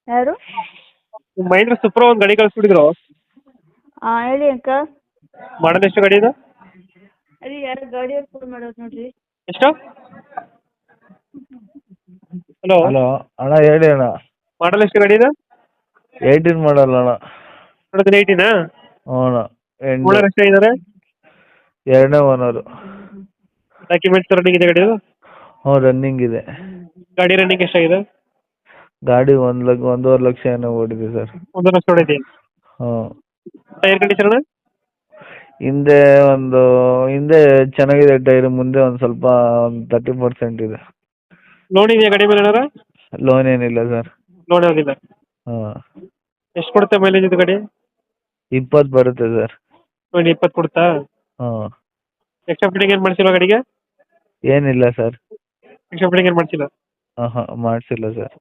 ಯಾರು? ಮಹೇಂದ್ರ ಸುಪ್ರೋ ಒಂದು ಗಾಡಿ ಕಳಿಸ್ಬಿಟ್ಟಿದ್ರು. ಹಾಂ ಹೇಳಿ ಅಂಕಲ್. ಮಾಡಲ್ ಎಷ್ಟು ಗಾಡಿ ಇದು? ಅಲ್ಲಿ ಯಾರೋ ಗಾಡಿಯವ್ರು ಫೋನ್ ಮಾಡೋದು ನೋಡ್ರಿ. ಎಷ್ಟು? ಹಲೋ, ಹಲೋ ಅಣ್ಣ, ಹೇಳಿ ಅಣ್ಣ. ಮಾಡಲ್ ಎಷ್ಟು ಗಾಡಿ ಇದು? 18 ಮಾಡಲ್ಲ ಅಣ್ಣ. 2018 ಹ್ಞೂ ಅಣ್ಣ. ಓನರ್ ಎಷ್ಟಾಗಿದ್ದಾರೆ? 2ನೇ ಓನರು. ಡಾಕ್ಯುಮೆಂಟ್ಸ್ ರನ್ನಿಂಗ್ ಇದೆ ಗಾಡಿ? ಹ್ಞೂ, ರನ್ನಿಂಗ್ ಇದೆ. ಗಾಡಿ ರನ್ನಿಂಗ್ ಎಷ್ಟಾಗಿದೆ? ಗಾಡಿ 1.5 ಲಕ್ಷ ಏನೋ ಓಡಿದೆ ಸರ್. 1 ಲಕ್ಷ ಹೊಡೈತಿ. ಹ್ಞೂ. Tyre condition? ಹಿಂದೆ ಚೆನ್ನಾಗಿದೆ ಟೈರ್, ಮುಂದೆ ಒಂದು ಸ್ವಲ್ಪ 30% ಇದೆ. ಲೋನ್ ಇದೆಯಾ ಗಾಡಿ ಮೇಲೆ ಏನಾರ? ಲೋನ್ ಏನಿಲ್ಲ ಸರ್. ಲೋನ್ ಯಾವುದಿಲ್ಲ. ಹಾಂ. ಎಷ್ಟು ಕೊಡುತ್ತೆ ಮೈಲೇಜ್ ಇದು ಗಾಡಿ? 20 ಬರುತ್ತೆ ಸರ್. 20 ಕೊಡುತ್ತಾ? ಹಾಂ. ಎಕ್ಸ್ಟ್ರಾ ಫಿಟ್ಟಿಂಗ್ ಏನು ಮಾಡಿಸಿಲ್ಲ ಗಾಡಿಗೆ? ಏನಿಲ್ಲ ಸರ್. ಎಕ್ಸ್ಟ್ರಾ ಫಿಟ್ಟಿಂಗ್ ಏನು ಮಾಡಿಸಿಲ್ಲ? ಹಾಂ ಮಾಡಿಸಿಲ್ಲ ಸರ್.